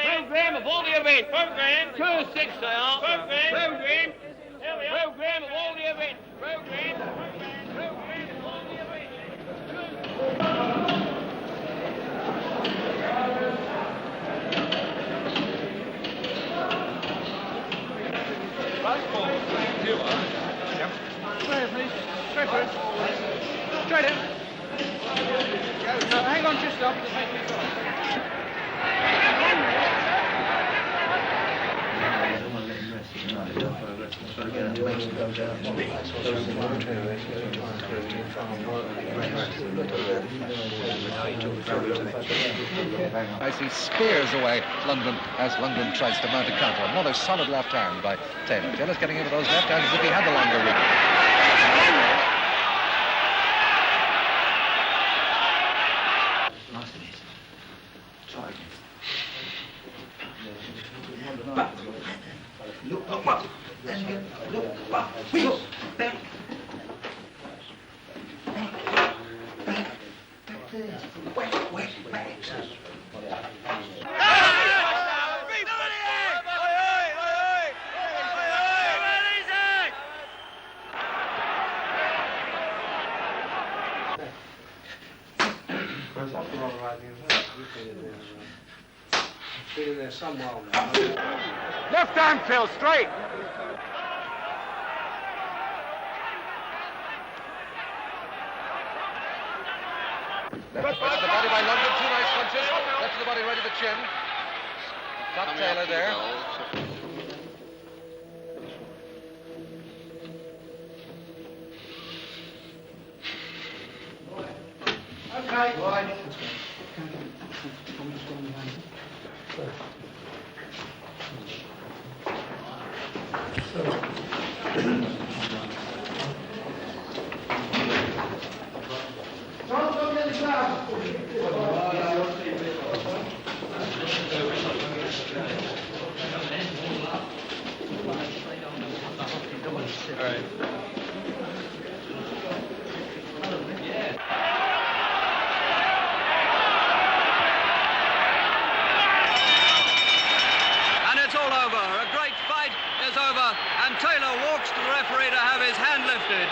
Program of all the events. Program. 2 and 6 they are. Program. Program. Program of all the events. Program. Program of all the events. Straight, please. Straight for it. Straight in. No, hang on, just stop. Just make me go. As he spears away Lundgren, as Lundgren tries to mount a counter. Another solid left hand by Taylor. Taylor's getting into those left hands as if he had the longer reach. Look up, and again, look up, wheels, back, back there, back. Been in there some while now. Left hand, Phil, straight. Left to the body by Lundgren, 2 nice punches. Left to the body, right to the chin. Got Taylor there. Okay, right. All right. And it's all over. A great fight is over, and Taylor walks to the referee to have his hand lifted.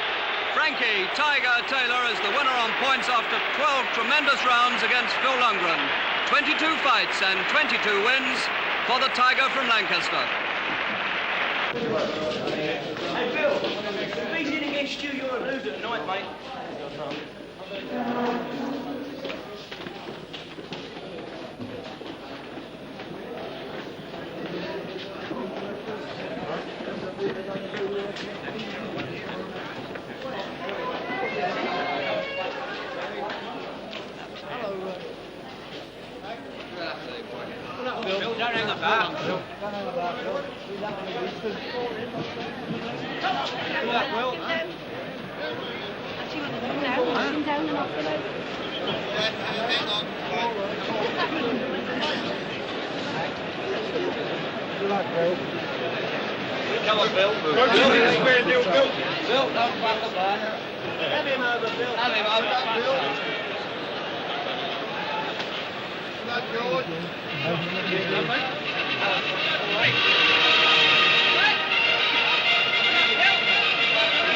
Frankie Tiger Taylor is the winner on points after 12 tremendous rounds against Phil Lundgren. 22 fights and 22 wins for the Tiger from Lancaster. Hey, Bill, if he's in against you, you're a loser tonight, mate. Bill, don't hang about. Bill. Don't hang about, Bill. Good luck, Will. Good luck, Bill. Come on, Bill. Bill, don't fuck about. Have him over, Bill. Have him over. Good luck, George.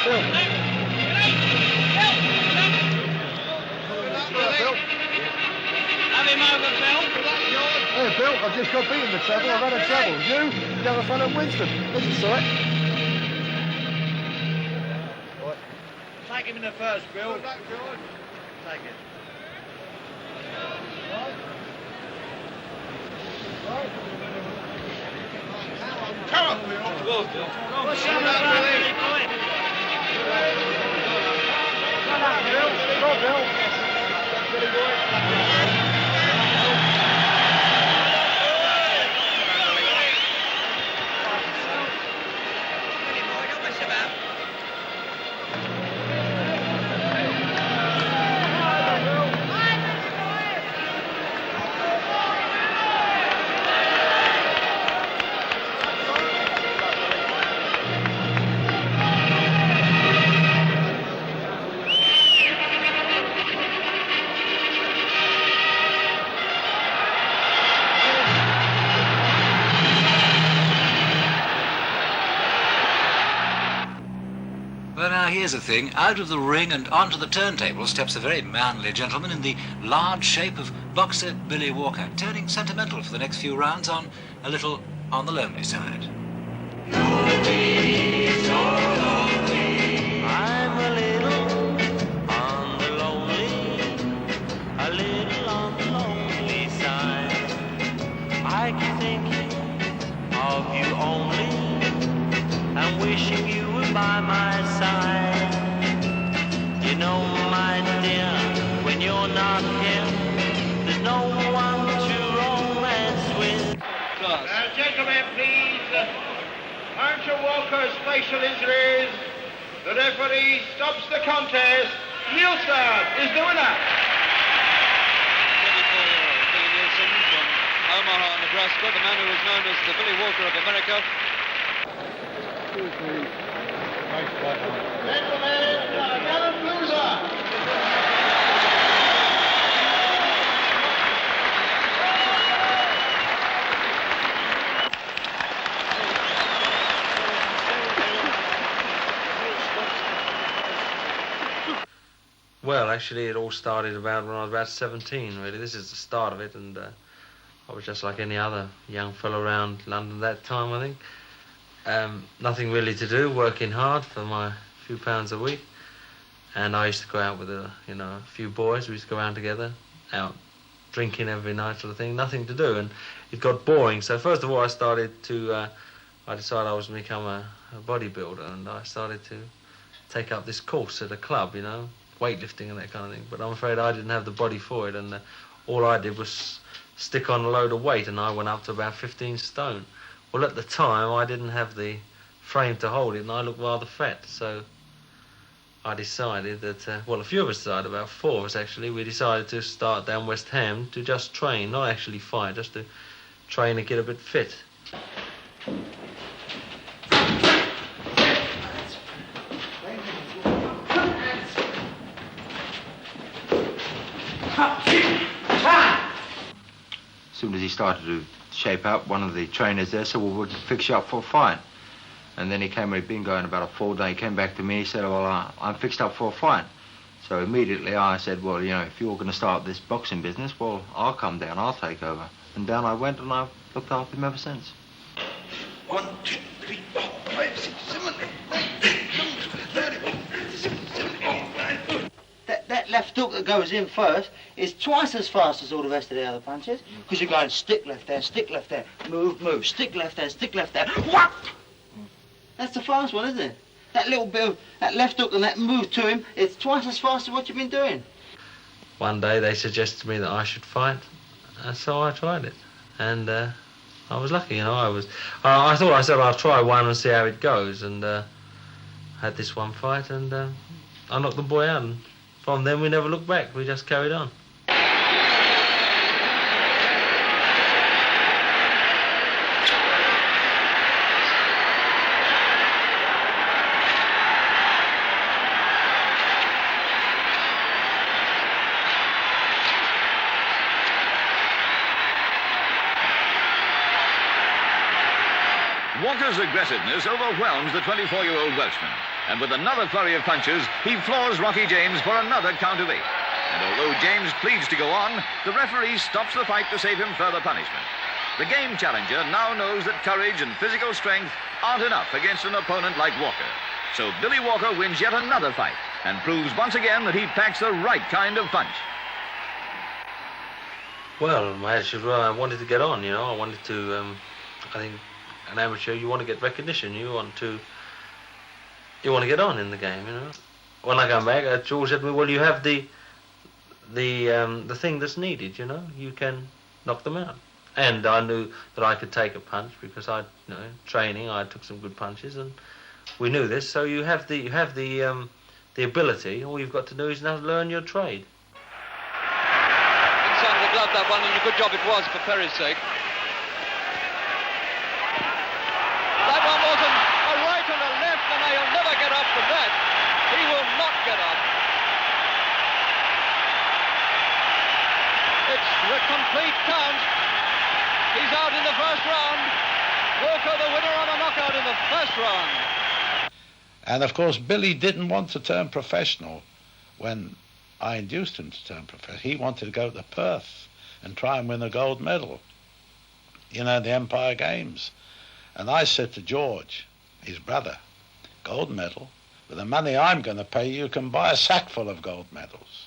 Bill. I've just got beaten the treble. I've had a treble. You the other fellow Winston. There's a sight. Take him in the first, Bill. Take it. Come on, Bill. Go, Bill. What's your number, Billy boy? Come on, Bill. Go, Bill. Billy boy. Well, now, here's the thing. Out of the ring and onto the turntable steps a very manly gentleman in the large shape of boxer Billy Walker, turning sentimental for the next few rounds on a little on the lonely side. I'm a little on the lonely, a little on the lonely side. I keep thinking of you only, and wishing you were by my side. You know, my dear, when you're not here, there's no one to romance with. Gentlemen, please. Archer Walker's facial injuries. The referee stops the contest. Nielsen is the winner. 24-year-old Billy Nielsen from Omaha, Nebraska, the man who is known as the Billy Walker of America. Gentlemen, Gavin Bluser. Well, actually, it all started about when I was about 17, really. This is the start of it, and I was just like any other young fellow around London that time, I think. Nothing really to do, working hard for my few pounds a week. And I used to go out with a few boys. We used to go around together, out drinking every night sort of thing. Nothing to do, and it got boring. So first of all, I decided I was going to become a bodybuilder, and I started to take up this course at a club, weightlifting and that kind of thing. But I'm afraid I didn't have the body for it, and all I did was stick on a load of weight, and I went up to about 15 stone. Well, at the time, I didn't have the frame to hold it, and I looked rather fat, so I decided that, a few of us decided, about 4 of us actually, we decided to start down West Ham to just train, not actually fight, just to train and get a bit fit. As soon as he started to shape up, one of the trainers there said, well, we'll fix you up for a fight. And then he came, he'd been going about a fortnight, he came back to me, he said, well, I'm fixed up for a fight. So immediately I said, well, if you're going to start this boxing business, well, I'll come down, I'll take over. And down I went, and I've looked after him ever since. 1, 2, 3, 4, 5, 6, 7, 8, 9, 10, 11, 12, 13. That left hook that goes in first is twice as fast as all the rest of the other punches, because you're going stick left there, move, move, stick left there, whap! That's the fast one, isn't it? That little bit of that left hook and that move to him, it's twice as fast as what you've been doing. One day they suggested to me that I should fight, and so I tried it. And I was lucky, I thought I said I'll try one and see how it goes, and had this one fight, and I knocked the boy out, and from then we never looked back, we just carried on. Walker's aggressiveness overwhelms the 24-year-old Welshman. And with another flurry of punches, he floors Rocky James for another count of 8. And although James pleads to go on, the referee stops the fight to save him further punishment. The game challenger now knows that courage and physical strength aren't enough against an opponent like Walker. So Billy Walker wins yet another fight and proves once again that he packs the right kind of punch. Well, my attitude, well, I wanted to get on, you know. I wanted to, I think an amateur, you want to get recognition. You want to get on in the game, you know. When I come back, George said to me, well, you have the thing that's needed, you know. You can knock them out. And I knew that I could take a punch because I, you know, training, I took some good punches, and we knew this. So you have the ability. All you've got to do is now learn your trade. Inside of the glove, that one, and a good job it was for Perry's sake. That one wasn't a right and a left, and he'll never get up from that. He will not get up. It's the complete count. He's out in the first round. Walker the winner on a knockout in the first round. And of course, Billy didn't want to turn professional when I induced him to turn professional. He wanted to go to Perth and try and win a gold medal, you know, the Empire Games. And I said to George, his brother, gold medal? With the money I'm going to pay you can buy a sack full of gold medals.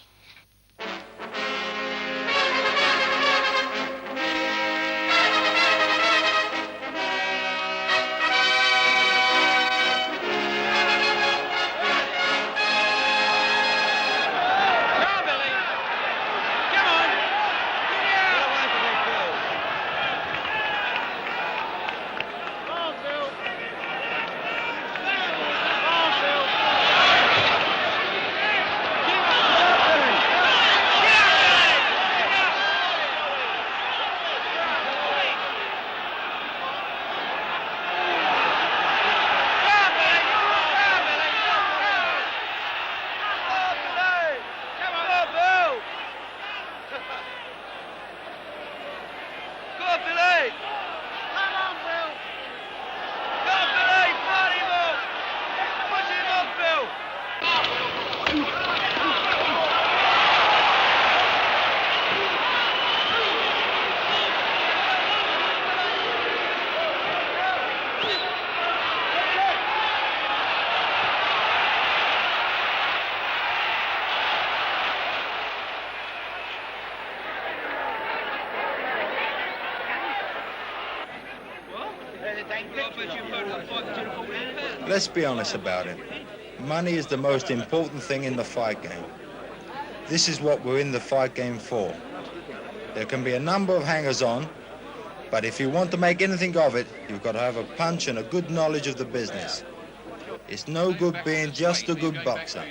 Let's be honest about it. Money is the most important thing in the fight game. This is what we're in the fight game for. There can be a number of hangers-on, but if you want to make anything of it, you've got to have a punch and a good knowledge of the business. It's no good being just a good boxer.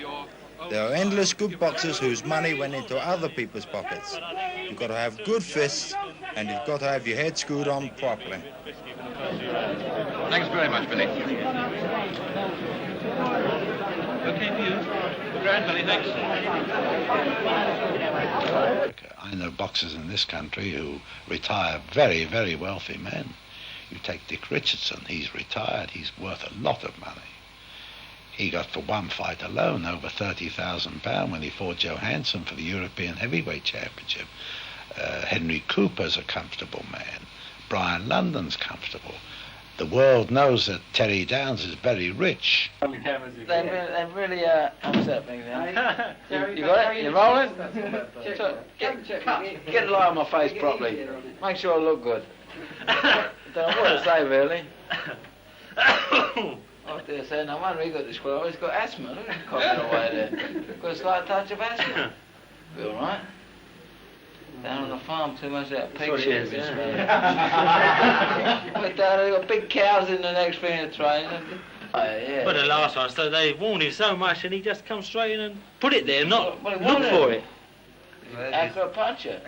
There are endless good boxers whose money went into other people's pockets. You've got to have good fists, and you've got to have your head screwed on properly. Thanks very much, Billy. Okay for you. Grand, Billy, thanks. I know boxers in this country who retire very, very wealthy men. You take Dick Richardson, he's retired, he's worth a lot of money. He got for one fight alone over £30,000 when he fought Johansson for the European Heavyweight Championship. Henry Cooper's a comfortable man. Brian London's comfortable. The world knows that Terry Downs is very rich. They really upset me then. You got it? You're rolling? So, get a light on my face properly. Make sure I look good. Don't know what to say, really. Oh dear, say, no wonder he got disqualified. He's got asthma. Look at him coughing away there. Got a slight touch of asthma. Be all right. Down on the farm, too much of that pig shit. But down they got big cows in the next thing to train. Yeah. But the last one, so they warned him so much, and he just come straight in and put it there, not look for it. Accurate puncher.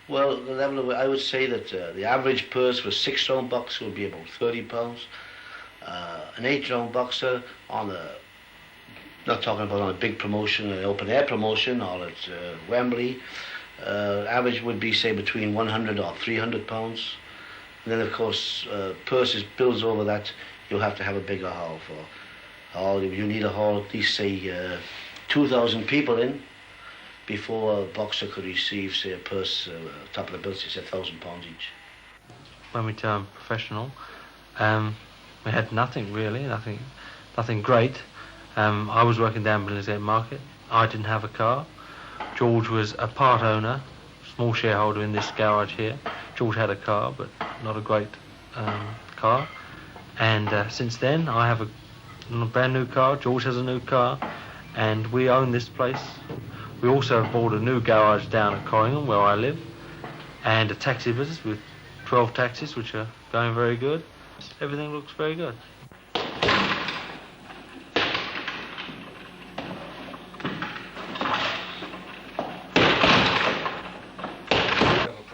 Well, the level of, I would say that the average purse for a 6-round boxer would be about £30. An 8-round boxer on a, not talking about on a big promotion, an open air promotion, or at Wembley, average would be say between £100 or £300. And then of course, purses bills over that, you'll have to have a bigger hall for. Hall, you need a hall at least say 2,000 people in. before a boxer could receive, say, a purse, top of the bill, say, £1,000 each. When we turned professional, we had nothing really, nothing great. I was working down Billingsgate Market. I didn't have a car. George was a part owner, small shareholder in this garage here. George had a car, but not a great car. And since then, I have a brand new car. George has a new car, and we own this place. We also have bought a new garage down at Corringham, where I live, and a taxi business with 12 taxis, which are going very good. Everything looks very good.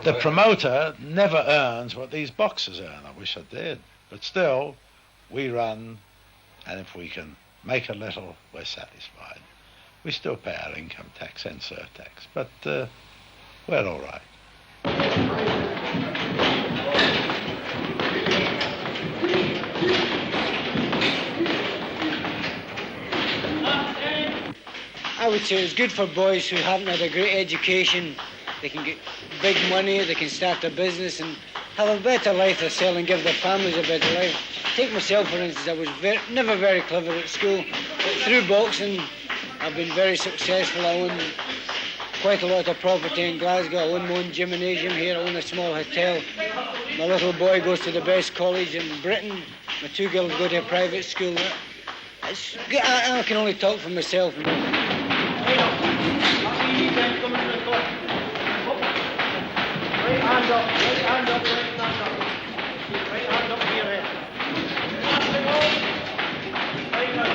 The promoter never earns what these boxers earn. I wish I did. But still, we run, and if we can make a little, we're satisfied. We still pay our income tax and surtax, but we're all right. I would say it's good for boys who haven't had a great education. They can get big money, they can start a business and have a better life themselves and give their families a better life. Take myself, for instance, I was never very clever at school, but through boxing, I've been very successful. I own quite a lot of property in Glasgow. I own my own gymnasium here, I own a small hotel. My little boy goes to the best college in Britain. My two girls go to a private school. I can only talk for myself. Right hand up, right hand up, right hand up. Right hand up to your head. Right now.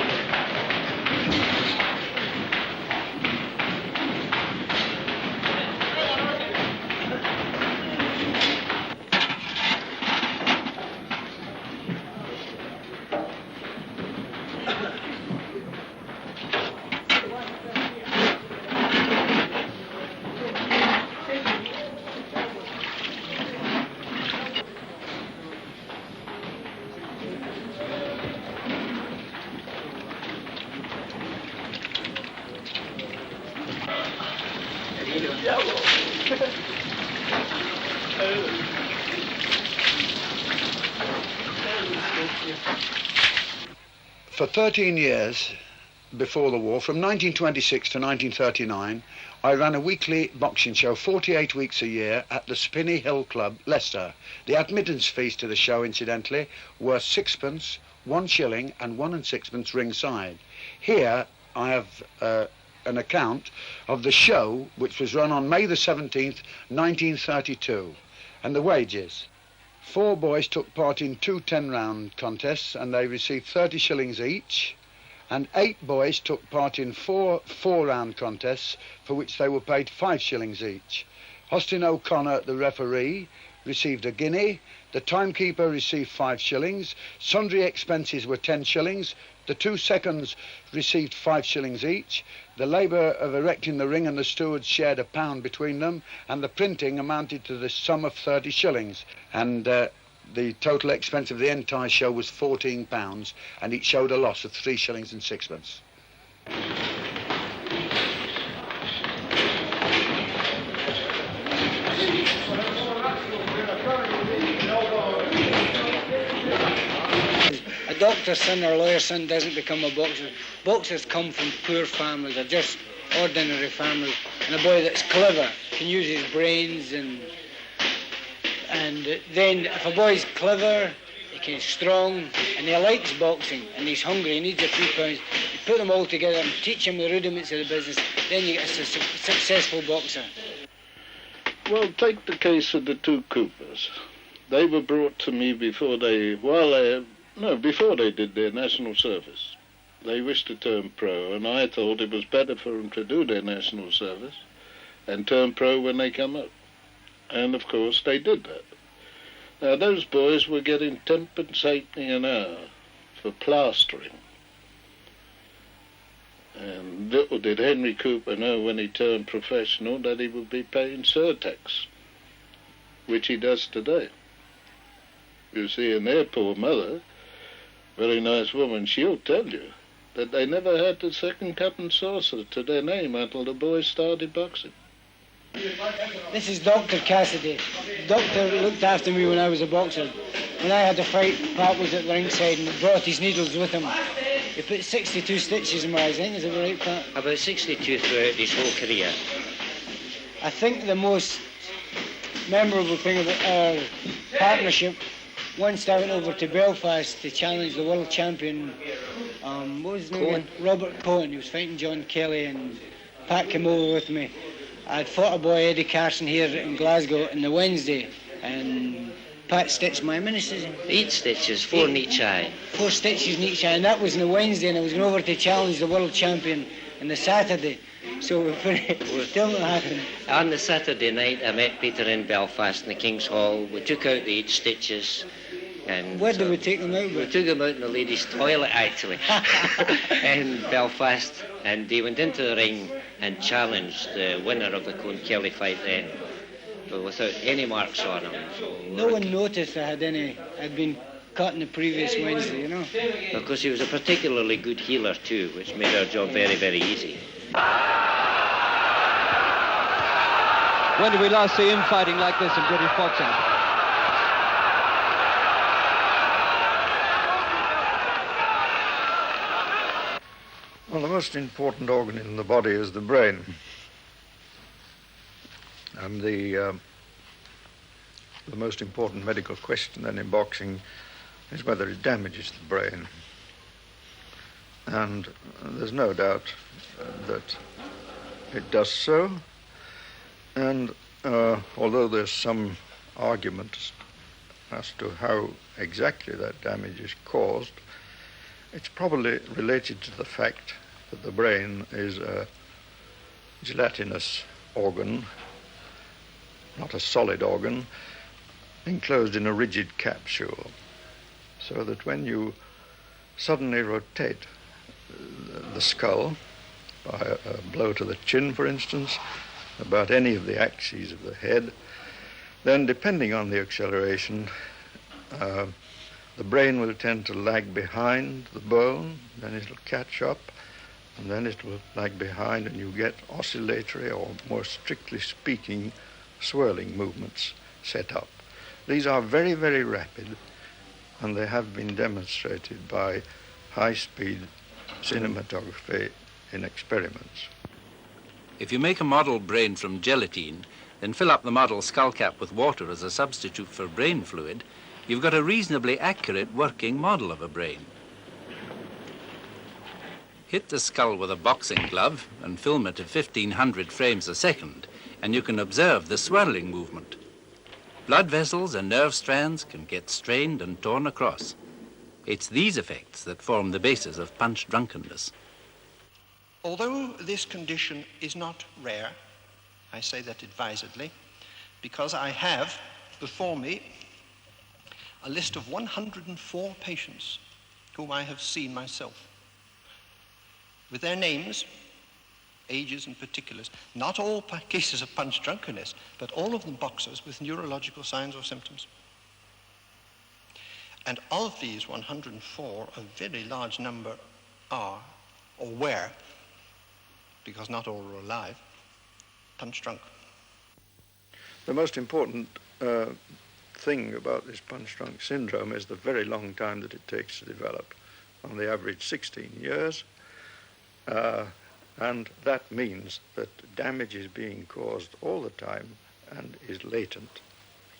For 13 years before the war, from 1926 to 1939, I ran a weekly boxing show, 48 weeks a year, at the Spinney Hill Club, Leicester. The admittance fees to the show, incidentally, were 6p, 1 shilling and 1 6p ringside. Here I have an account of the show, which was run on May the 17th, 1932, and the wages. 4 boys took part in 2 10-round contests, and they received 30 shillings each, and 8 boys took part in 4 4-round contests, for which they were paid 5 shillings each. Austin O'Connor, the referee, received a guinea, the timekeeper received 5 shillings, sundry expenses were 10 shillings, the 2 seconds received 5 shillings each, the labour of erecting the ring and the stewards shared £1 between them, and the printing amounted to the sum of 30 shillings. And the total expense of the entire show was £14, and it showed a loss of 3 shillings and 6p. A doctor's son or a lawyer's son doesn't become a boxer. Boxers come from poor families, they're just ordinary families. And a boy that's clever can use his brains, and then if a boy's clever, he's strong, and he likes boxing, and he's hungry, he needs a few pounds, you put them all together and teach him the rudiments of the business, then you get a successful boxer. Well, take the case of the 2 Coopers. They were brought to me before they did their national service. They wished to turn pro, and I thought it was better for them to do their national service and turn pro when they come up. And, of course, they did that. Now, those boys were getting 10p halfpenny an hour for plastering. And little did Henry Cooper know when he turned professional that he would be paying surtax, which he does today. You see, and their poor mother, very nice woman, she'll tell you that they never had the second cup and saucer to their name until the boys started boxing. This is Dr. Cassidy. Doctor looked after me when I was a boxer. When I had a fight, Pat was at the ringside and brought his needles with him. He put 62 stitches in my eyes, I think, is that right, Pat? About 62 throughout his whole career. I think the most memorable thing about our partnership, once I went over to Belfast to challenge the world champion, what was his name? Cohen. Robert Cohen. He was fighting John Kelly, and Pat came over with me. I'd fought a boy, Eddie Carson, here in Glasgow on the Wednesday, and Pat stitched my meniscus. 8 stitches, 4 in each eye. 4 stitches in each eye, and that was on the Wednesday, and I was going over to challenge the world champion on the Saturday. So it still not happened. On the Saturday night, I met Peter in Belfast in the King's Hall. We took out the 8 stitches. And where did we take them out? We took them out in the ladies' toilet, actually, in Belfast. And he went into the ring and challenged the winner of the Cohen Kelly fight then, but without any marks on him. No one noticed I had been cut in the previous Wednesday, you know. Because he was a particularly good healer too, which made our job very, very easy. When did we last see him fighting like this in British boxing? Well, the most important organ in the body is the brain. And the most important medical question then in boxing is whether it damages the brain. And there's no doubt that it does so. And although there's some argument as to how exactly that damage is caused, it's probably related to the fact that the brain is a gelatinous organ, not a solid organ, enclosed in a rigid capsule, so that when you suddenly rotate the skull by a blow to the chin, for instance, about any of the axes of the head, then depending on the acceleration, the brain will tend to lag behind the bone, then it'll catch up, and then it will lag behind, and you get oscillatory, or more strictly speaking, swirling movements set up. These are very, very rapid, and they have been demonstrated by high-speed cinematography in experiments. If you make a model brain from gelatine, then fill up the model skull cap with water as a substitute for brain fluid, you've got a reasonably accurate working model of a brain. Hit the skull with a boxing glove and film it at 1500 frames a second, and you can observe the swirling movement. Blood vessels and nerve strands can get strained and torn across. It's these effects that form the basis of punch drunkenness. Although this condition is not rare, I say that advisedly, because I have before me a list of 104 patients whom I have seen myself, with their names, ages and particulars, not all cases of punch drunkenness, but all of them boxers with neurological signs or symptoms. And of these 104, a very large number are, or were, because not all are alive, punch drunk. The most important thing about this punch drunk syndrome is the very long time that it takes to develop, on the average 16 years. And that means that damage is being caused all the time and is latent.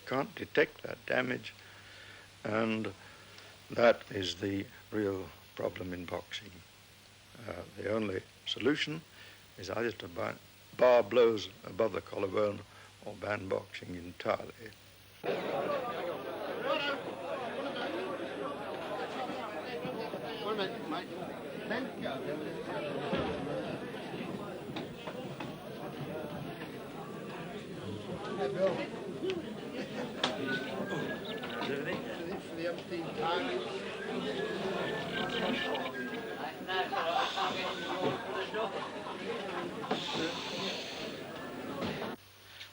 You can't detect that damage, and that is the real problem in boxing. The only solution is either to bar blows above the collarbone or ban boxing entirely.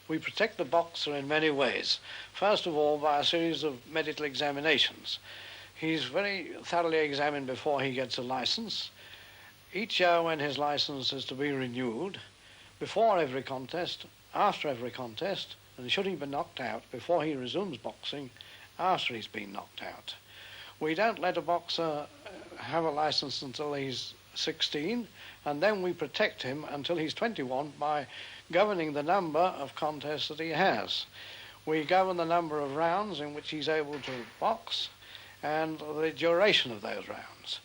We protect the boxer in many ways. First of all, by a series of medical examinations. He's very thoroughly examined before he gets a license, each year when his license is to be renewed, before every contest, after every contest, and should he be knocked out, before he resumes boxing, after he's been knocked out. We don't let a boxer have a license until he's 16, and then we protect him until he's 21 by governing the number of contests that he has. We govern the number of rounds in which he's able to box and the duration of those rounds.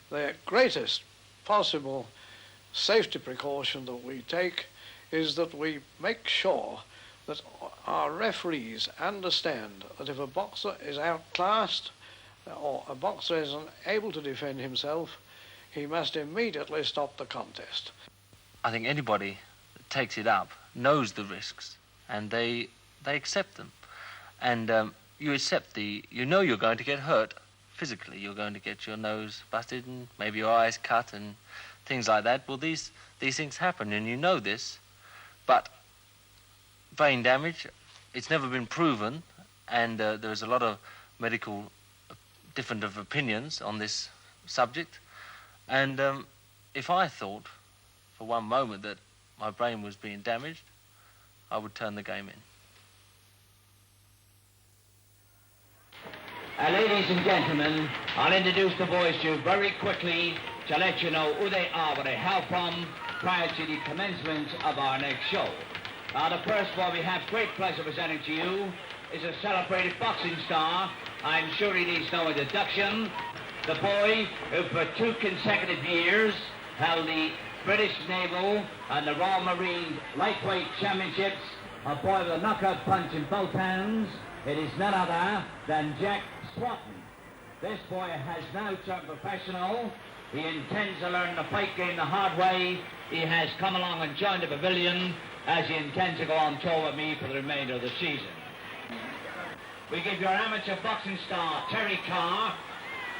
The greatest possible safety precaution that we take is that we make sure that our referees understand that if a boxer is outclassed or a boxer is unable to defend himself, he must immediately stop the contest. I think anybody that takes it up knows the risks, and they accept them. And you accept you know you're going to get hurt physically. You're going to get your nose busted and maybe your eyes cut and things like that. Well, these things happen, and you know this. But brain damage, it's never been proven, and there's a lot of medical different of opinions on this subject. And if I thought for one moment that my brain was being damaged, I would turn the game in. Ladies and gentlemen, I'll introduce the boys to you very quickly to let you know who they are, where they hail from, prior to the commencement of our next show. The first boy we have great pleasure presenting to you is a celebrated boxing star. I'm sure he needs no introduction. The boy who for 2 consecutive years held the British Naval and the Royal Marine Lightweight Championships, a boy with a knockout punch in both hands. It is none other than Jack Swatton. This boy has now turned professional. He intends to learn the fight game the hard way. He has come along and joined the pavilion as he intends to go on tour with me for the remainder of the season. We give your amateur boxing star, Terry Carr,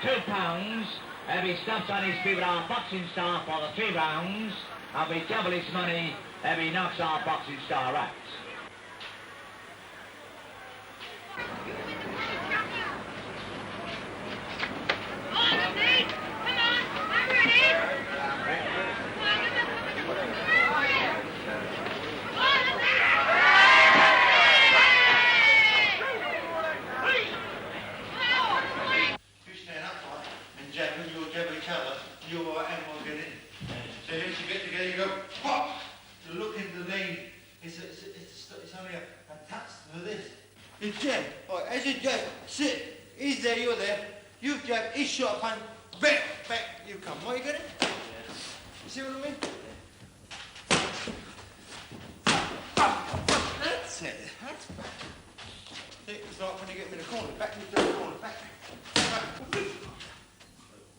£2. If he stops on his feet with our boxing star for the 3 rounds, and we double his money if he knocks our boxing star out. You jab. Oh, as you jab, sit. He's there, you're there. You jab, he's shot a punch. Back, you come. What, you got it? Yeah. You see what I mean? That's it. That's back. It's like when you get him in the corner. Back into the corner. Back.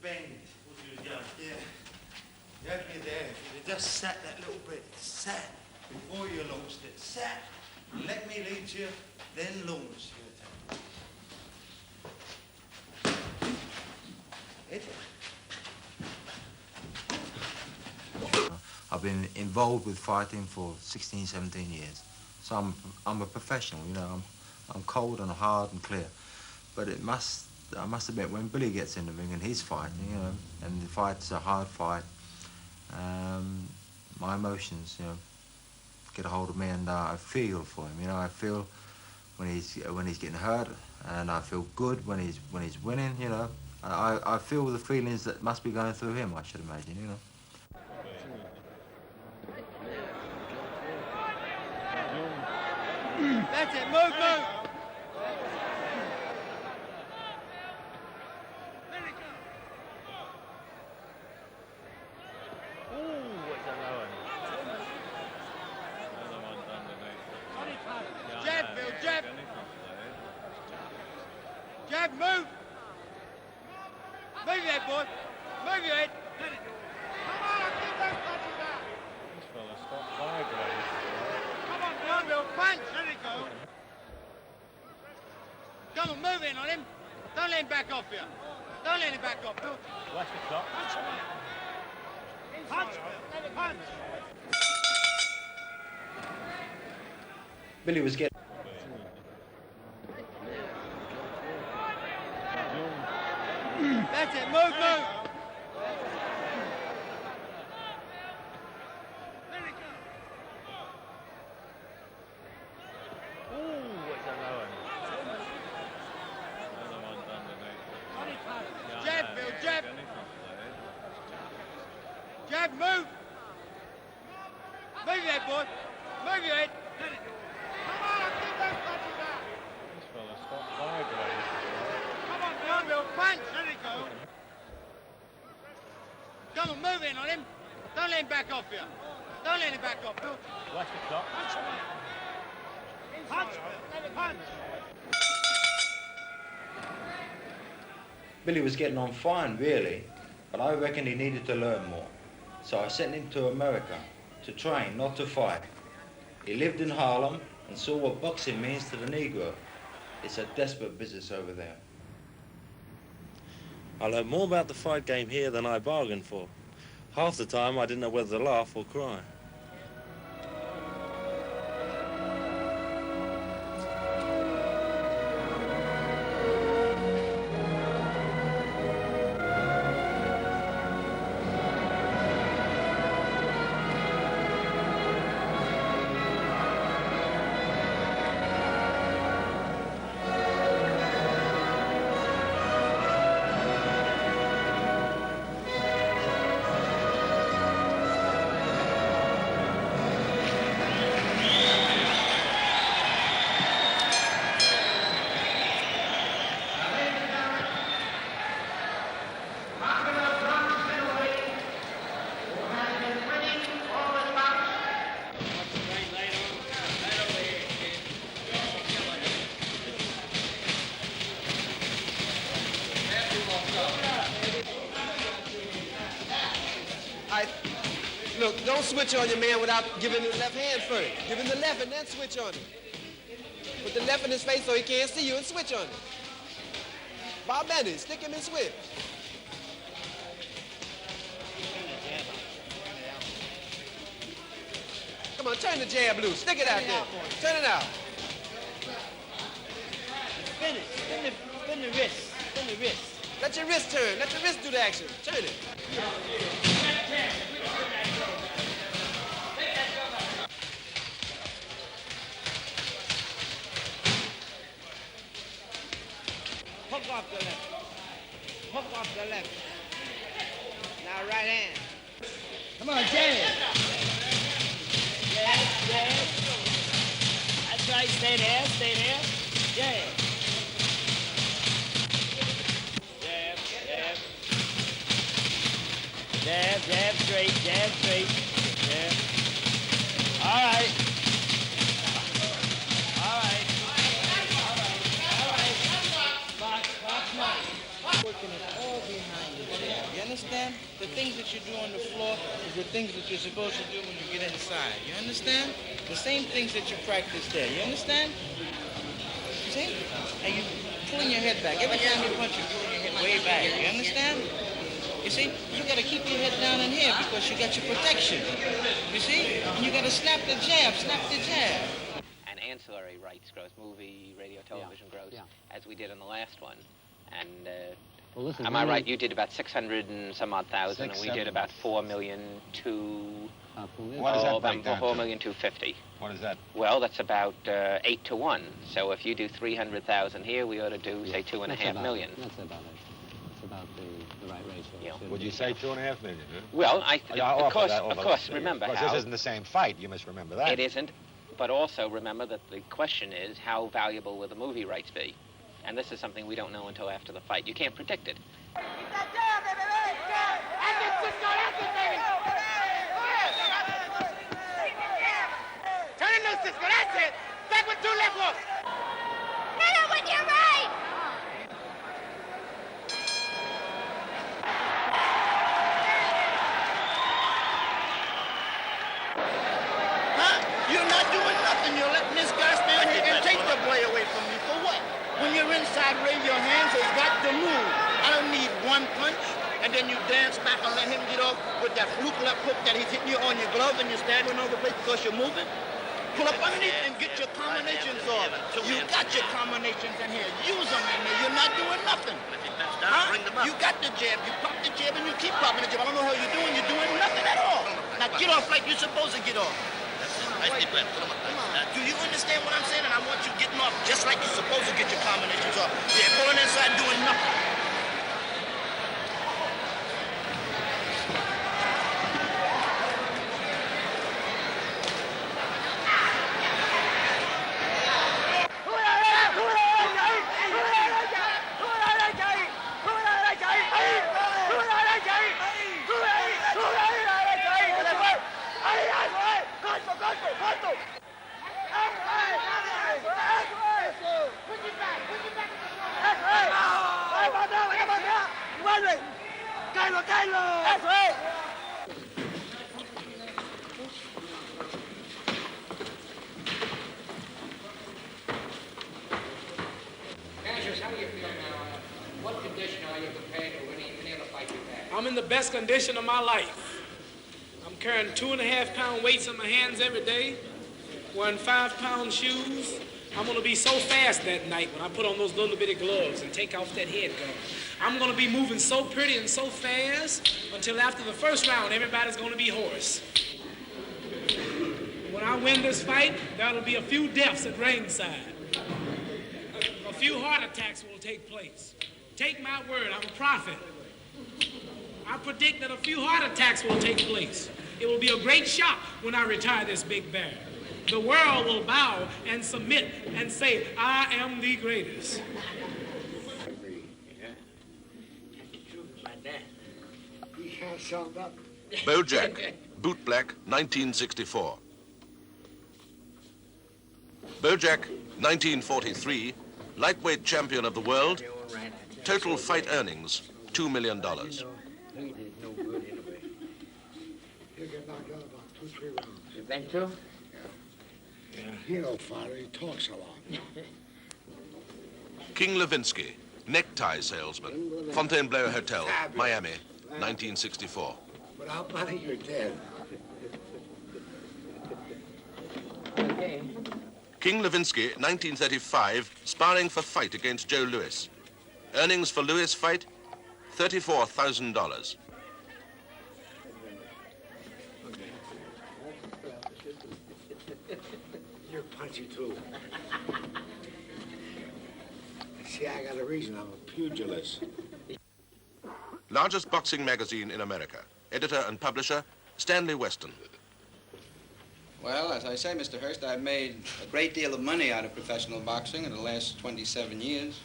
Bang. Yeah. You have me there. You just sat that little bit. Sat. Before you launched it. Sat. Let me lead you. Then launch your attack. I've been involved with fighting for 16, 17 years. So I'm a professional, you know. I'm cold and hard and clear. But I must admit, when Billy gets in the ring and he's fighting, you know, and the fight's a hard fight, my emotions, you know, get a hold of me, and I feel for him, you know. I feel when he's getting hurt, and I feel good when he's winning, you know. I feel the feelings that must be going through him, I should imagine, you know. That's it, move. Jab, move! Move your head, boy! Move your head! Come on, keep those punches out! This fella stopped sideways. Come on, Bill, punch! Let it go! Come on, move in on him! Don't let him back off you. Don't let him back off you. Watch the clock. Punch! Punch! Billy was getting... That's it, move, move! Jab, Bill, jab! Jab, move! Move your head, boy! Move your head! Come on, keep those punches out! This fella stopped sideways. Come on, Bill, punch! There you go! Come on, move in on him! Don't let him back off you! Don't let him back off you! Watch the clock. Punch! Punch! Billy was getting on fine, really, but I reckon he needed to learn more. So I sent him to America to train, not to fight. He lived in Harlem and saw what boxing means to the Negro. It's a desperate business over there. I learned more about the fight game here than I bargained for. Half the time I didn't know whether to laugh or cry. Look, don't switch on your man without giving him the left hand first. Give him the left and then switch on him. Put the left in his face so he can't see you and switch on him. Bob Benny, stick him and switch. Come on, turn the jab loose. Stick it out there. Turn it out. Spin it. Spin the wrist. Spin the wrist. Let your wrist turn. Let your wrist do the action. Turn it. Hook off the left. Hook off the left. Now right hand. Come on, jab. Jab. That's right. Stay there. Stay there. Jab. Jab straight, jab. All right. Working it all behind the chair. You understand? The things that you do on the floor is the things that you're supposed to do when you get inside. You understand? The same things that you practice there. You understand? You see? And you pulling your head back. Every time you punch, you're pulling your head way back. You understand? You see? You got to keep your head down in here because you got your protection. You see? And you got to snap the jab, And ancillary rights grows, movie, radio, television grows, as we did on the last one. And well, listen, am I right? You did about 600 and some odd thousand, and we did about 4,250,000. What does that break down to? 4,250,000. What is that? Well, that's about 8 to 1. So if you do 300,000 here, we ought to do say 2.5 million. That's about it. It's about the right ratio. Yeah. Would you say 2.5 million? Huh? Well, of course. Remember, of course, this isn't the same fight. You must remember that. It isn't, but also remember that the question is how valuable will the movie rights be? And this is something we don't know until after the fight. You can't predict it. Turn it loose, Cisco. That's it. Back with 2 left hooks. Hit him with your right. Huh? You're not doing nothing. You're letting this guy stand here and take the blade away from me. For what? When you're inside, raise your hands. It's got to move. I don't need one punch, and then you dance back and let him get off with that fluke left hook that he's hitting you on your glove and you're staggering over the place because you're moving. Pull up underneath and get your combinations off. You got your combinations in here. Use them in there. You're not doing nothing. Huh? You got the jab. You pop the jab and you keep popping the jab. I don't know how you're doing. You're doing nothing at all. Now get off like you're supposed to get off. Do you understand what I'm saying? And I want you getting off just like you're supposed to get your combinations off. Yeah, pulling inside, doing nothing. I'm in the best condition of my life. I'm carrying 2.5-pound weights in my hands every day, wearing 5-pound shoes. I'm gonna be so fast that night when I put on those little bitty gloves and take off that head guard. I'm gonna be moving so pretty and so fast until after the first round, everybody's gonna be hoarse. When I win this fight, there'll be a few deaths at ringside. A few heart attacks will take place. Take my word, I'm a prophet. I predict that a few heart attacks will take place. It will be a great shock when I retire this big bear. The world will bow and submit and say, I am the greatest. Bojack, boot black, 1964. Bojack, 1943, lightweight champion of the world, total fight earnings, $2 million. You think so? Yeah, he no father, he talks a lot. King Levinsky, necktie salesman, Fontainebleau Hotel, Miami, 1964. Without money, you're dead. Okay. King Levinsky, 1935, sparring for fight against Joe Louis. Earnings for Louis fight, $34,000. You're punchy, too. See, I got a reason. I'm a pugilist. Largest boxing magazine in America. Editor and publisher, Stanley Weston. Well, as I say, Mr. Hearst, I've made a great deal of money out of professional boxing in the last 27 years.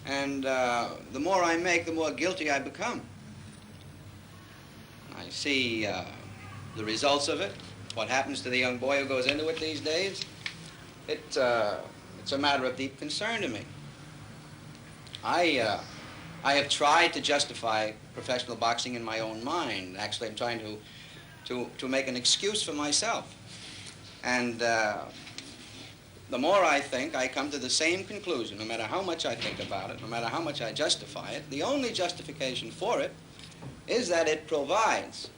And the more I make, the more guilty I become. I see the results of it, what happens to the young boy who goes into it these days. It's a matter of deep concern to me. I have tried to justify professional boxing in my own mind. Actually, I'm trying to make an excuse for myself. And the more I think, I come to the same conclusion, no matter how much I think about it, no matter how much I justify it. The only justification for it is that it provides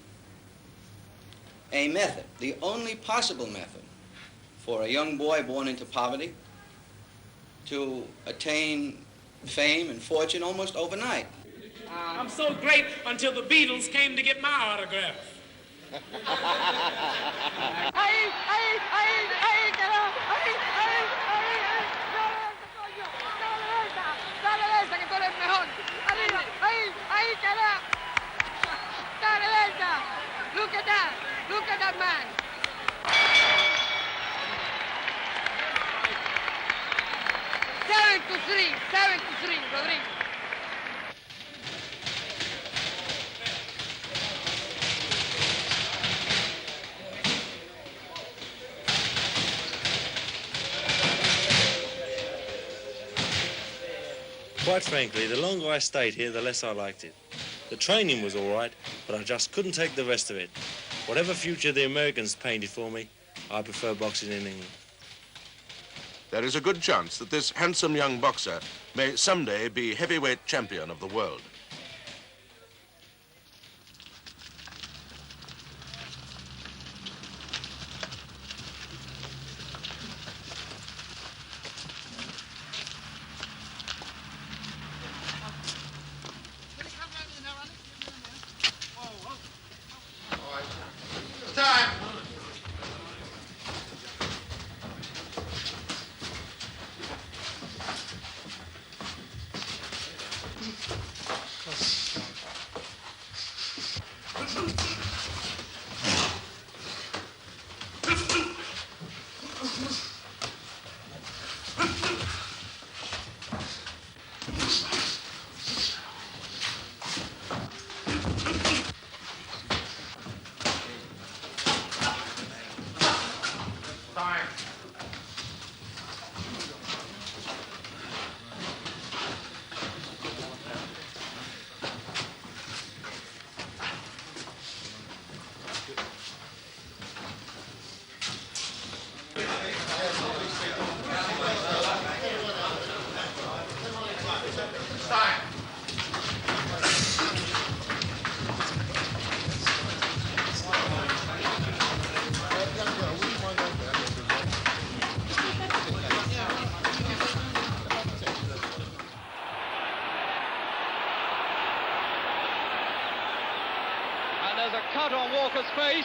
a method, the only possible method for a young boy born into poverty to attain fame and fortune almost overnight. I'm so great until the Beatles came to get my autograph. Look at that! Look at that man! 7-3, Rodrigo. Quite frankly, the longer I stayed here, the less I liked it. The training was all right, but I just couldn't take the rest of it. Whatever future the Americans painted for me, I prefer boxing in England. there is a good chance that this handsome young boxer may someday be heavyweight champion of the world. Time. There's a cut on Walker's face.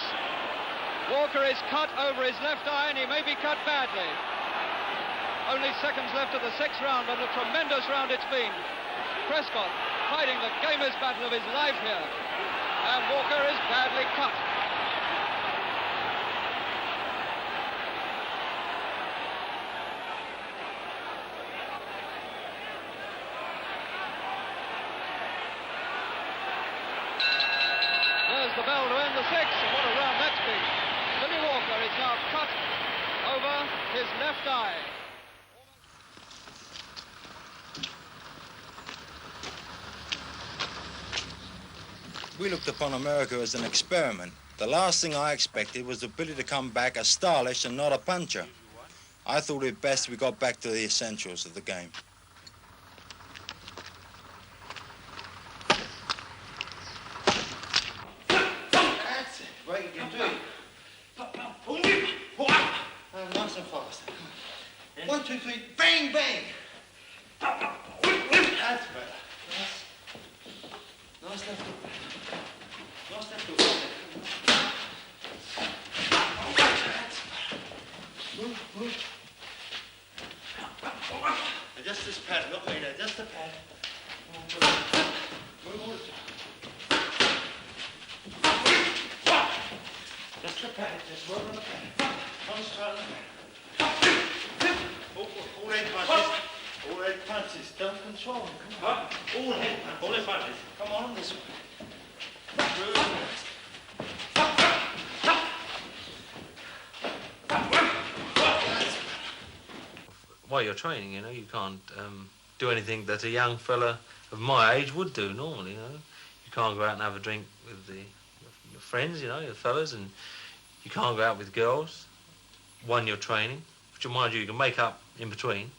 Walker is cut over his left eye and he may be cut badly. Only seconds left of the 6th round, but a tremendous round it's been. Prescott fighting the gamer's battle of his life here. And Walker is badly cut. There's the bell to end the 6th, and what a round that's been. Billy Walker is now cut over his left eye. We looked upon America as an experiment. The last thing I expected was the Billy to come back as stylish and not a puncher. I thought it best we got back to the essentials of the game. That's it. Right, you can do it. Nice and fast. 1, 2, 3, bang, bang. That's better. Nice left hook. Nice left hook. Move, move. Adjust this pad, not me, adjust the pad. Move. Just the pad, just work on the pad. Concentrate on the pad. All head punches. All head punches. Don't control them. Come on. All head punches. All head punches. Come on, this way. Good. While you're training, you know, you can't do anything that a young fella of my age would do normally, you know. You can't go out and have a drink with your friends, you know, your fellas, and you can't go out with girls when you're training, which, mind you can make up in between.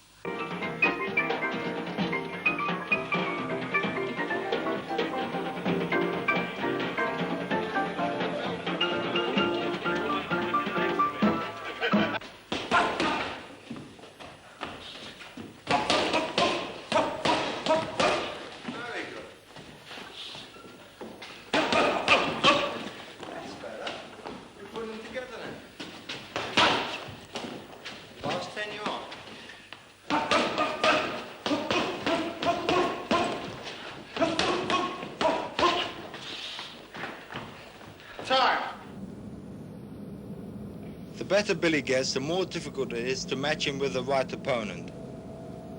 The better Billy gets, the more difficult it is to match him with the right opponent.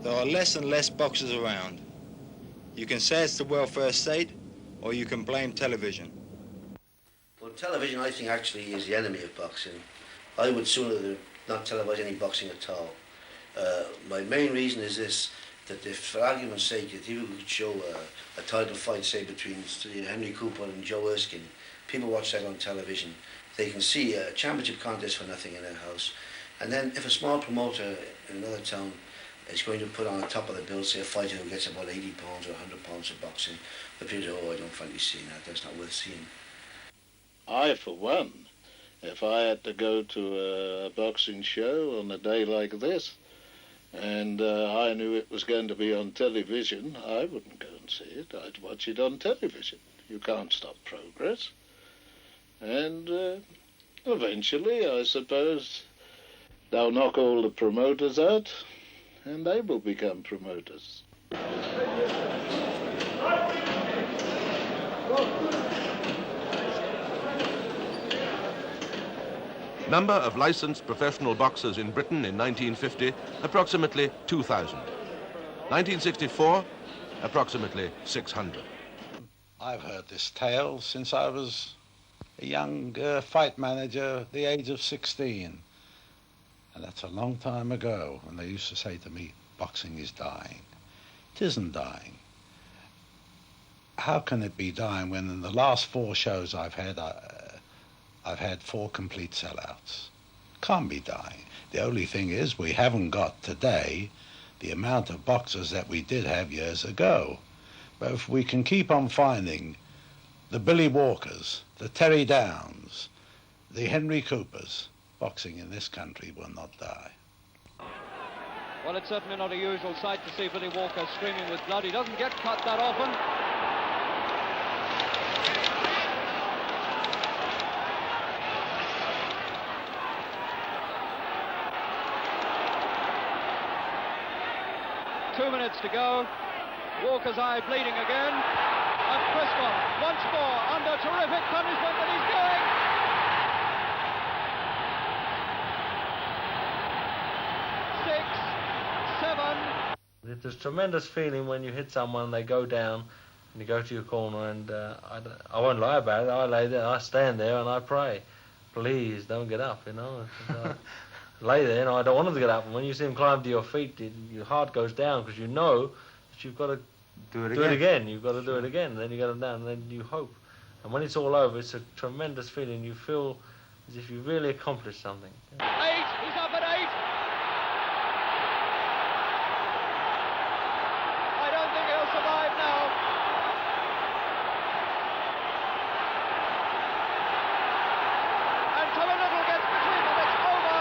There are less and less boxers around. You can say it's the welfare state, or you can blame television. Well, television, I think, actually is the enemy of boxing. I would sooner not televise any boxing at all. My main reason is this, that if, for argument's sake, if people could show a title fight, say, between Henry Cooper and Joe Erskine, people watch that on television. They can see a championship contest for nothing in their house. And then if a small promoter in another town is going to put on the top of the bill, say a fighter who gets about 80 pounds or 100 pounds of boxing, the people say, oh, I don't fancy seeing that, that's not worth seeing. I, for one, if I had to go to a boxing show on a day like this, and I knew it was going to be on television, I wouldn't go and see it. I'd watch it on television. You can't stop progress. And eventually, I suppose, they'll knock all the promoters out, and they will become promoters. Number of licensed professional boxers in Britain in 1950, approximately 2,000. 1964, approximately 600. I've heard this tale since I was a young fight manager at the age of 16. And that's a long time ago when they used to say to me, boxing is dying. It isn't dying. How can it be dying when in the last 4 shows I've had 4 complete sellouts? Can't be dying. The only thing is we haven't got today the amount of boxers that we did have years ago. But if we can keep on finding the Billy Walkers, the Terry Downs, the Henry Coopers, boxing in this country will not die. Well, it's certainly not a usual sight to see Billy Walker screaming with blood. He doesn't get cut that often. Two minutes to go. Walker's eye bleeding again. And Prescott once more under terrific punishment that he's doing. It's a tremendous feeling when you hit someone, they go down, and you go to your corner, and I won't lie about it. I lay there, I stand there, and I pray, please don't get up, you know. Lay there, and I don't want them to get up. And when you see them climb to your feet, your heart goes down because you know that you've got to do it again. You've got to do it again. And then you get them down, and then you hope. And when it's all over, it's a tremendous feeling. You feel as if you really accomplished something. 8, he's up at 8. I don't think he'll survive now. And Tommy Little gets between them. It's over.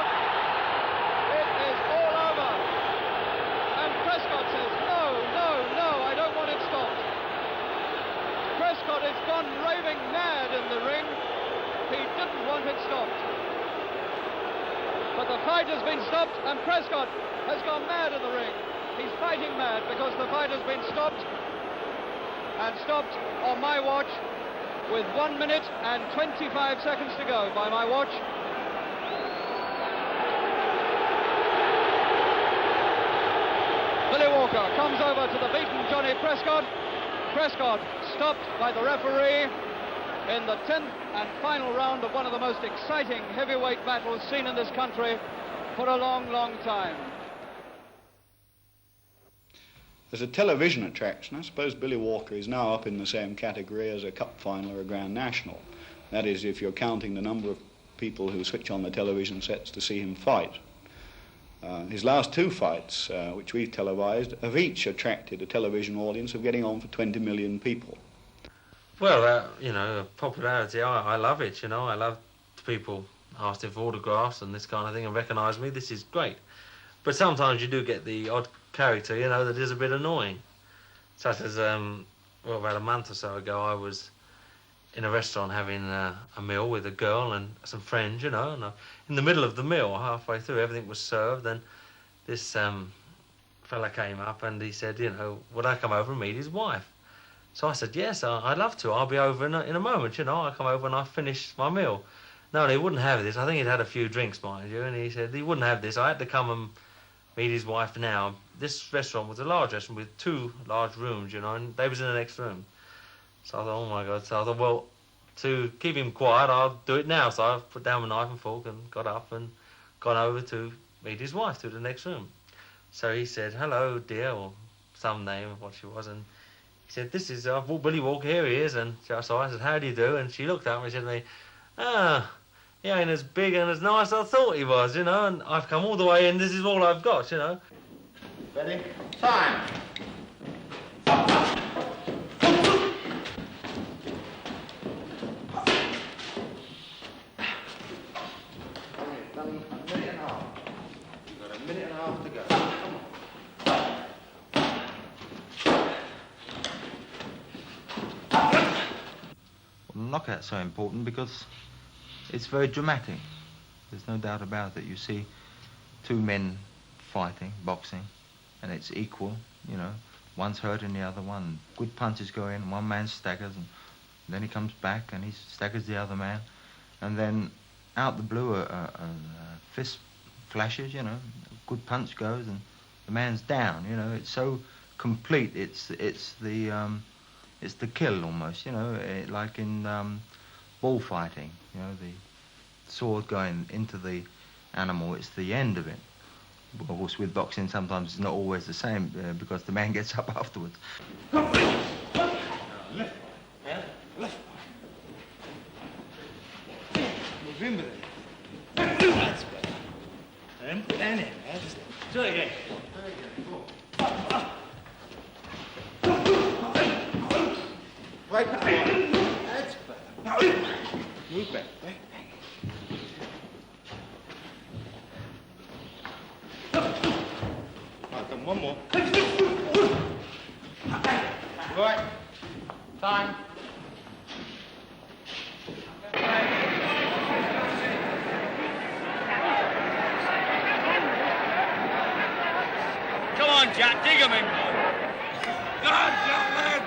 It is all over. And Prescott says, no, no, no, I don't want it stopped. Prescott has gone raving mad in the ring. He didn't want it stopped. But the fight has been stopped, and Prescott has gone mad in the ring. He's fighting mad because the fight has been stopped, and stopped on my watch with 1 minute and 25 seconds to go by my watch. Billy Walker comes over to the beaten Johnny Prescott. Prescott stopped by the referee in the 10th and final round of one of the most exciting heavyweight battles seen in this country for a long, long time. As a television attraction, I suppose Billy Walker is now up in the same category as a cup final or a Grand National. That is, if you're counting the number of people who switch on the television sets to see him fight. His last 2 fights, which we've televised, have each attracted a television audience of getting on for 20 million people. Well, you know, popularity, I love it, you know. I love people asking for autographs and this kind of thing and recognise me. This is great. But sometimes you do get the odd character, you know, that is a bit annoying. Such as, well, about a month or so ago, I was in a restaurant having a meal with a girl and some friends, you know, and in the middle of the meal, halfway through, everything was served, and this fella came up and he said, you know, would I come over and meet his wife? So I said, yes, I'd love to. I'll be over in a moment, you know. I'll come over and I'll finish my meal. No, and he wouldn't have this. I think he'd had a few drinks, mind you, and he said he wouldn't have this. I had to come and meet his wife now. This restaurant was a large restaurant with 2 large rooms, you know, and they was in the next room. So I thought, oh, my God. So I thought, well, to keep him quiet, I'll do it now. So I put down my knife and fork and got up and gone over to meet his wife to the next room. So he said, hello, dear, or some name of what she was, and he said, this is Billy Walker, here he is. And so I said, how do you do? And she looked at me and said to me, he ain't as big and as nice as I thought he was, you know, and I've come all the way in, this is all I've got, you know. Ready? Time. Knockout's so important because it's very dramatic. There's no doubt about it. You see two men fighting, boxing, and it's equal, you know. One's hurting the other one. Good punches go in, one man staggers, and then he comes back and he staggers the other man. And then out the blue, a fist flashes, you know. A good punch goes and the man's down, you know. It's so complete. It's the kill almost, you know, like in bullfighting, you know, the sword going into the animal, it's the end of it. Of course, with boxing, sometimes it's not always the same because the man gets up afterwards. Left. Yeah? Left. Move in with it. That's better. And in. That's it. Do it again. Right. That's better. Move back. Right. Come one more. Right. Time. Come on, Jack, dig him in. Go on, Jack, man.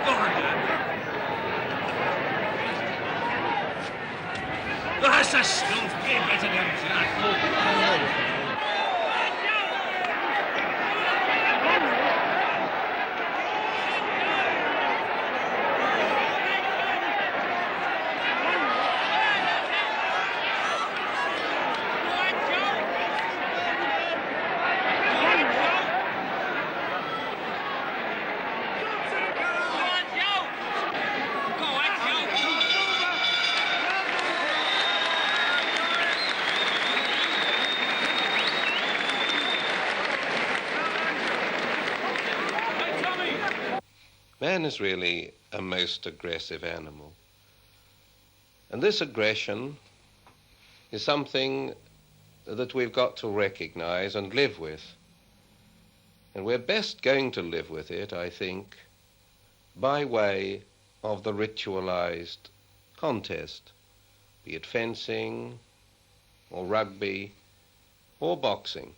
Go on, Jack. That's a stunt. Get better than Jack. Man is really a most aggressive animal. And this aggression is something that we've got to recognize and live with. And we're best going to live with it, I think, by way of the ritualized contest, be it fencing or rugby or boxing.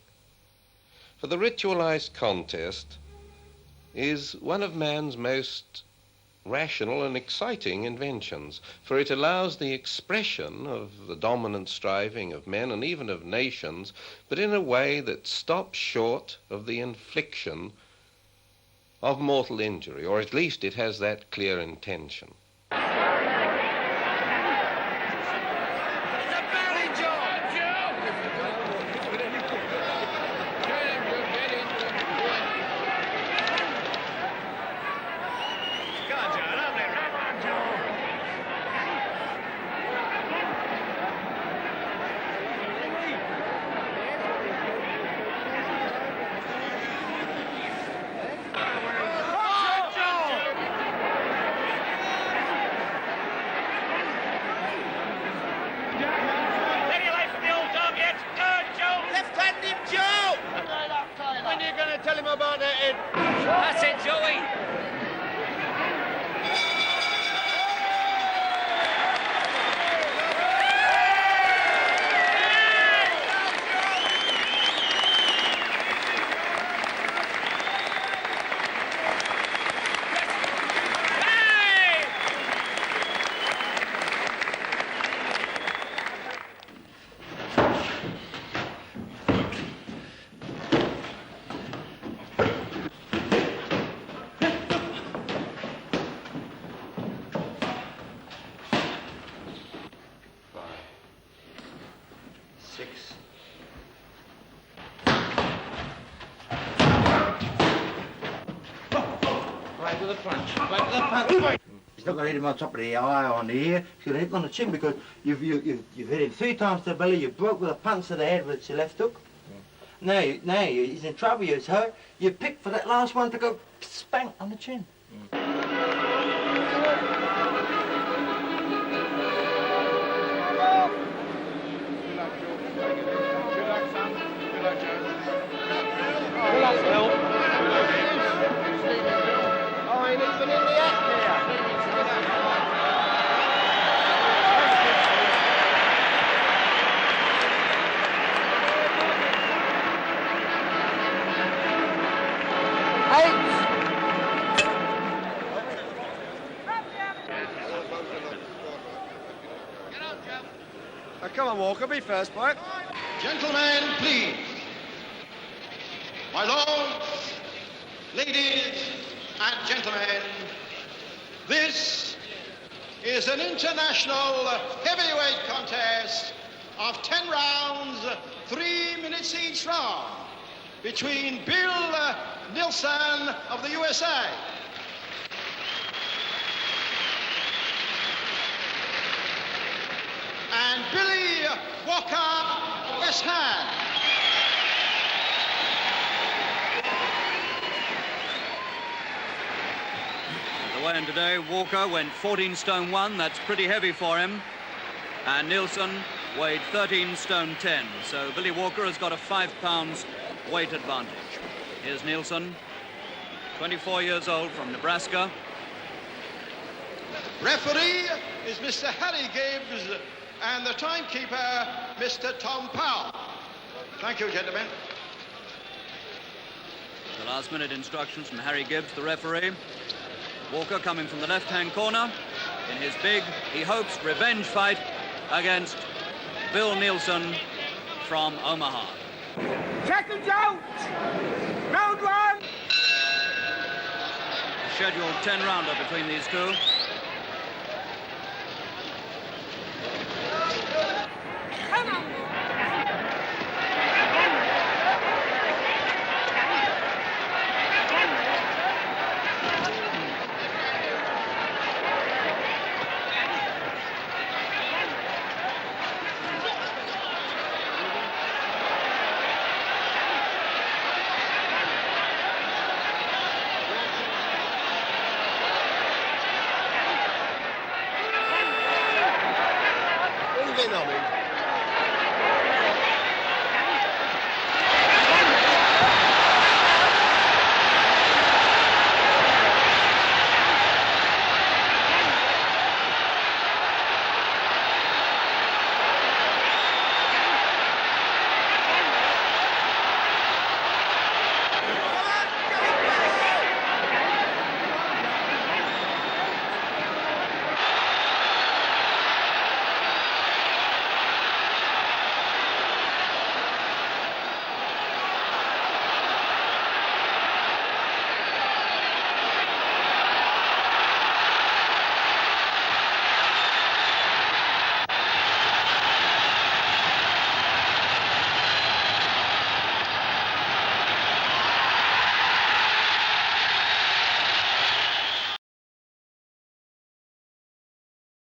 For the ritualized contest is one of man's most rational and exciting inventions, for it allows the expression of the dominant striving of men and even of nations, but in a way that stops short of the infliction of mortal injury, or at least it has that clear intention. That's it, Joey. the punch. Back to the punch. He's not going to hit him on top of the eye or on the ear. He's going to hit him on the chin because you've hit him 3 times to the belly. You broke with a punch to the head with your left hook. Now he's in trouble. He's hurt. You pick for that last one to go spank on the chin. Come on, Walker, be first, boy. Gentlemen, please. My lords, ladies, and gentlemen, this is an international heavyweight contest of 10 rounds, 3 minutes each round, between Bill Nilsson of the USA and Billy Walker, West Ham. The weigh-in today, Walker went 14 stone 1, that's pretty heavy for him. And Nilsson weighed 13 stone 10, so Billy Walker has got a 5 pounds weight advantage. Here's Nilsson, 24 years old, from Nebraska. Referee is Mr. Harry Gibbs, and the timekeeper, Mr. Tom Powell. Thank you, gentlemen. The last-minute instructions from Harry Gibbs, the referee. Walker coming from the left-hand corner in his big, he hopes, revenge fight against Bill Nilsson from Omaha. Seconds out! Round 1! Scheduled 10-rounder between these two. Come on! Move in on him.